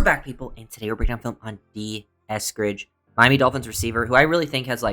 We're back, people, and today we're breaking down film on Dee Eskridge, Miami Dolphins receiver, who I really think has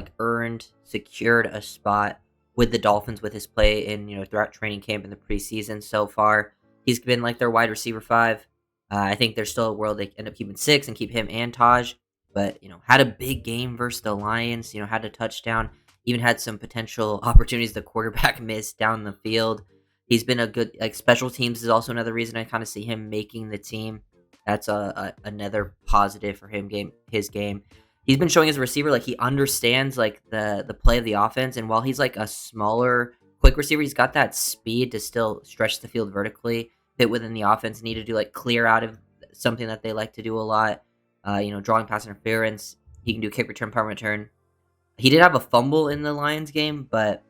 secured a spot with the Dolphins with his play in throughout training camp in the preseason so far. He's been like their wide receiver 5. I think there's still a world they end up keeping 6 and keep him and Taj, but had a big game versus the Lions. Had a touchdown, even had some potential opportunities the quarterback missed down the field. He's been a good special teams is also another reason I kind of see him making the team. That's another positive for his game. He's been showing as a receiver he understands the play of the offense, and while he's a smaller, quick receiver, he's got that speed to still stretch the field vertically, fit within the offense, need to do clear out of something that they like to do a lot. Drawing pass interference. He can do kick return, punt return. He did have a fumble in the Lions game, but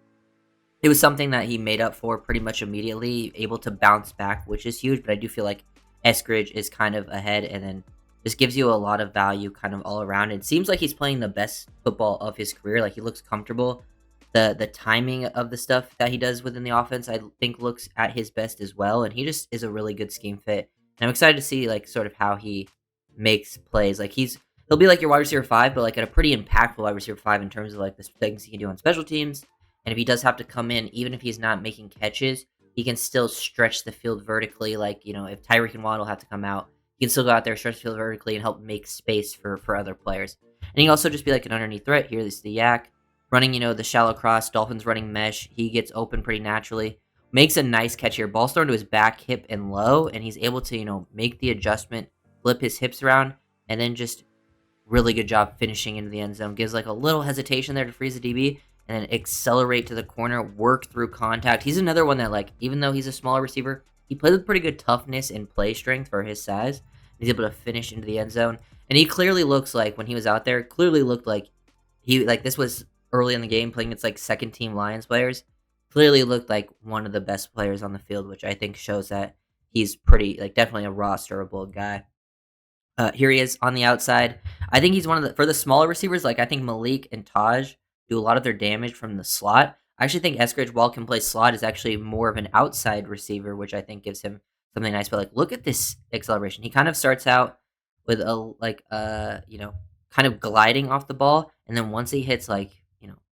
it was something that he made up for pretty much immediately, able to bounce back, which is huge. But I do feel like Eskridge is kind of ahead, and then just gives you a lot of value kind of all around. It seems like he's playing the best football of his career. He looks comfortable. The timing of the stuff that he does within the offense, I think, looks at his best as well. And he just is a really good scheme fit. And I'm excited to see sort of how he makes plays. He'll be your wide receiver 5, but at a pretty impactful wide receiver 5 in terms of the things he can do on special teams. And if he does have to come in, even if he's not making catches, he can still stretch the field vertically. If Tyreek and Waddle have to come out, he can still go out there, stretch the field vertically, and help make space for other players. And he can also just be an underneath threat. Here, this is the yak. Running, the shallow cross. Dolphins running mesh. He gets open pretty naturally. Makes a nice catch here. Ball's thrown to his back, hip, and low, and he's able to, make the adjustment, flip his hips around, and then just really good job finishing into the end zone. Gives a little hesitation there to freeze the DB, and then accelerate to the corner, work through contact. He's another one that, even though he's a smaller receiver, he plays with pretty good toughness and play strength for his size. He's able to finish into the end zone. And he clearly looks when he was out there, this was early in the game, playing against, second-team Lions players. Clearly looked like one of the best players on the field, which I think shows that he's pretty, definitely a rosterable guy. Here he is on the outside. I think he's for the smaller receivers, I think Malik and Taj do a lot of their damage from the slot. I actually think Eskridge, while can play slot, is actually more of an outside receiver, which I think gives him something nice. But look at this acceleration. He kind of starts out with kind of gliding off the ball, and then once he hits 4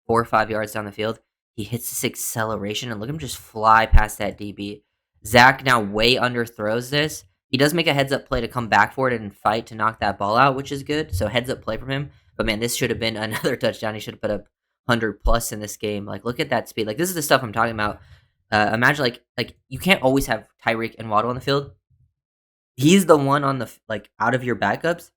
or 5 yards down the field, he hits this acceleration, and look at him just fly past that DB. Zach now way underthrows this. He does make a heads-up play to come back for it and fight to knock that ball out, which is good. So heads-up play from him. But man, this should have been another touchdown. He should have put up 100 plus in this game. Look at that speed. This is the stuff I'm talking about. Imagine you can't always have Tyreek and Waddle on the field. He's the one on the out of your backups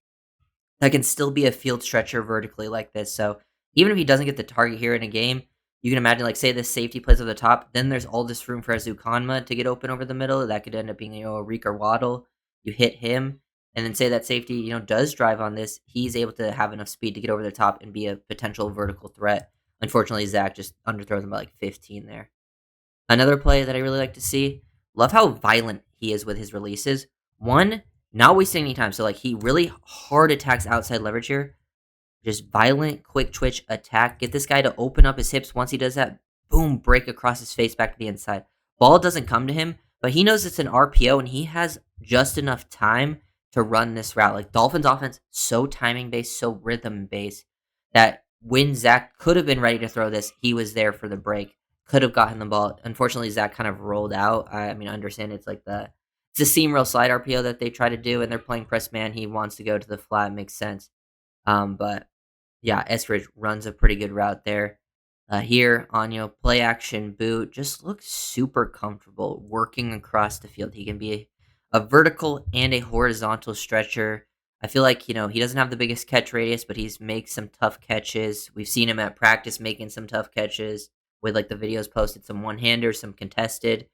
that can still be a field stretcher vertically like this. So even if he doesn't get the target here in a game, you can imagine say this safety plays over the top, then there's all this room for Azukanma to get open over the middle. That could end up being a Reek or Waddle. You hit him, and then say that safety does drive on this. He's able to have enough speed to get over the top and be a potential vertical threat. Unfortunately, Zach just underthrows him by 15 there. Another play that I really like to see. Love how violent he is with his releases. One, not wasting any time. So he really hard attacks outside leverage here. Just violent, quick twitch attack. Get this guy to open up his hips. Once he does that, boom, break across his face back to the inside. Ball doesn't come to him, but he knows it's an RPO, and he has just enough time to run this route. Dolphins offense, so timing based, so rhythm based, that when Zach could have been ready to throw this, he was there for the break. Could have gotten the ball. Unfortunately, Zach kind of rolled out. I understand it's it's a seam rail slide RPO that they try to do, and they're playing press man. He wants to go to the flat. Makes sense. But yeah, Eskridge runs a pretty good route there. Here on play action boot, just looks super comfortable working across the field. He can be a vertical and a horizontal stretcher. I feel he doesn't have the biggest catch radius, but he's makes some tough catches. We've seen him at practice making some tough catches with the videos posted, some one-handers, some contested.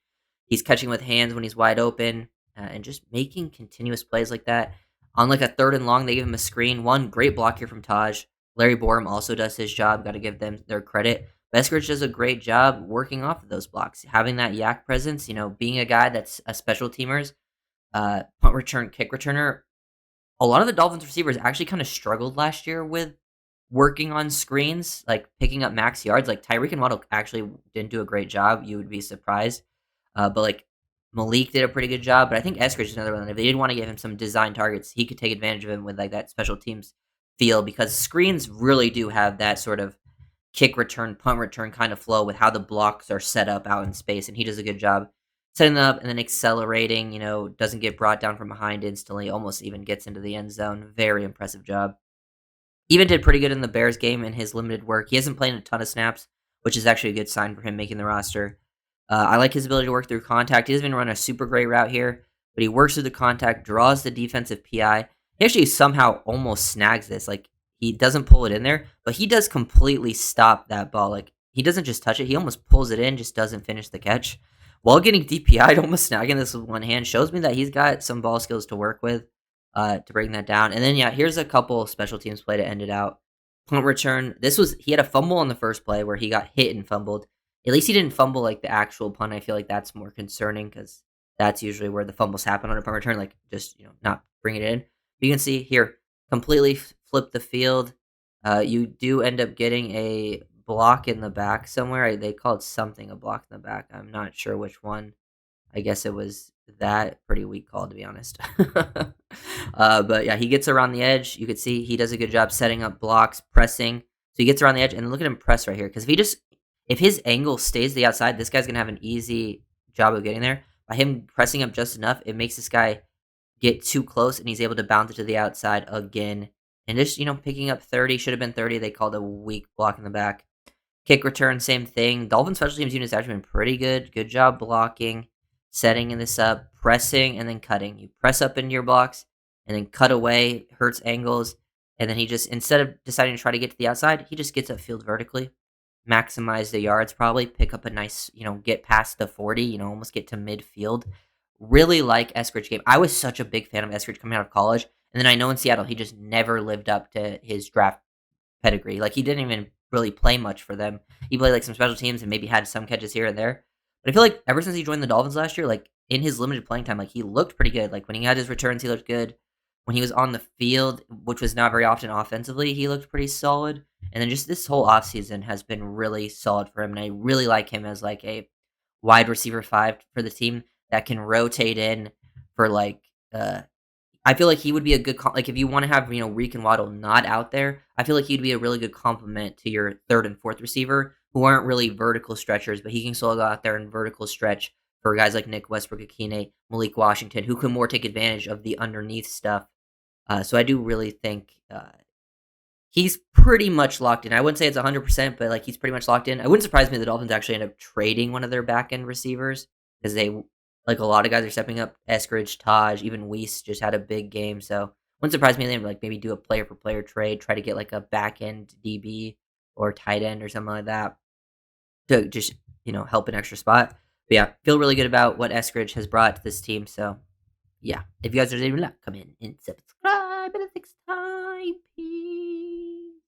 He's catching with hands when he's wide open, and just making continuous plays like that. On a 3rd and long, they give him a screen. One great block here from Taj. Larry Borum also does his job. Got to give them their credit. Eskridge does a great job working off of those blocks, having that yak presence. Being a guy that's a special teamers, punt return, kick returner. A lot of the Dolphins receivers actually kind of struggled last year with working on screens, picking up max yards. Tyreek and Waddle actually didn't do a great job. You would be surprised. But Malik did a pretty good job, but I think Eskridge is another one. If they did want to give him some design targets, he could take advantage of him with like that special teams feel because screens really do have that sort of kick return, punt return kind of flow with how the blocks are set up out in space, and he does a good job setting them up and then accelerating. Doesn't get brought down from behind instantly, almost even gets into the end zone. Very impressive job. Even did pretty good in the Bears game in his limited work. He hasn't played a ton of snaps, which is actually a good sign for him making the roster. I like his ability to work through contact. He doesn't even run a super great route here, but he works through the contact, draws the defensive PI. He actually somehow almost snags this. Like, he doesn't pull it in there, but he does completely stop that ball. Like, he doesn't just touch it. He almost pulls it in, just doesn't finish the catch. While getting DPI'd, almost snagging this with one hand, shows me that he's got some ball skills to work with to bring that down. And then, yeah, here's a couple special teams play to end it out. Punt return. He had a fumble on the first play where he got hit and fumbled. At least he didn't fumble like the actual punt. I feel like that's more concerning because that's usually where the fumbles happen on a punt return, like just not bring it in. But you can see here, completely flip the field. You do end up getting a block in the back somewhere. They called something a block in the back. I'm not sure which one. I guess it was that. Pretty weak call, to be honest. But yeah, he gets around the edge. You could see he does a good job setting up blocks, pressing. So he gets around the edge, and look at him press right here. Because if his angle stays to the outside, this guy's gonna have an easy job of getting there. By him pressing up just enough, it makes this guy get too close, and he's able to bounce it to the outside again. And just picking up 30, should have been 30. They called a weak block in the back. Kick return, same thing. Dolphins special teams unit has actually been pretty good. Good job blocking, setting this up, pressing, and then cutting. You press up into your blocks, and then cut away, hurts angles, and then he just, instead of deciding to try to get to the outside, he just gets upfield vertically, maximize the yards probably, pick up a nice, get past the 40, almost get to midfield. Really like Eskridge game. I was such a big fan of Eskridge coming out of college, and then I know in Seattle he just never lived up to his draft pedigree. Like, he didn't even really play much for them. He played like some special teams and maybe had some catches here and there. But I feel like ever since he joined the Dolphins last year, like in his limited playing time, like he looked pretty good. Like when he had his returns, he looked good. When he was on the field, which was not very often offensively, he looked pretty solid. And then just this whole offseason has been really solid for him. And I really like him as like a wide receiver 5 for the team that can rotate in for like I feel like he would be a good like if you want to have Reek and Waddle not out there, I feel like he'd be a really good complement to your third and fourth receiver who aren't really vertical stretchers, but he can still go out there and vertical stretch for guys like Nick Westbrook-Akine, Malik Washington, who can more take advantage of the underneath stuff. So I do really think he's pretty much locked in. I wouldn't say it's 100%, but like he's pretty much locked in. I wouldn't surprise me if the Dolphins actually end up trading one of their back end receivers because they, like a lot of guys are stepping up. Eskridge, Taj, even Weiss just had a big game. So wouldn't surprise me if they like maybe do a player for player trade, try to get like a back end DB or tight end or something like that to just help an extra spot. But yeah, feel really good about what Eskridge has brought to this team. So yeah, if you guys are able to come in and subscribe. And next time, peace.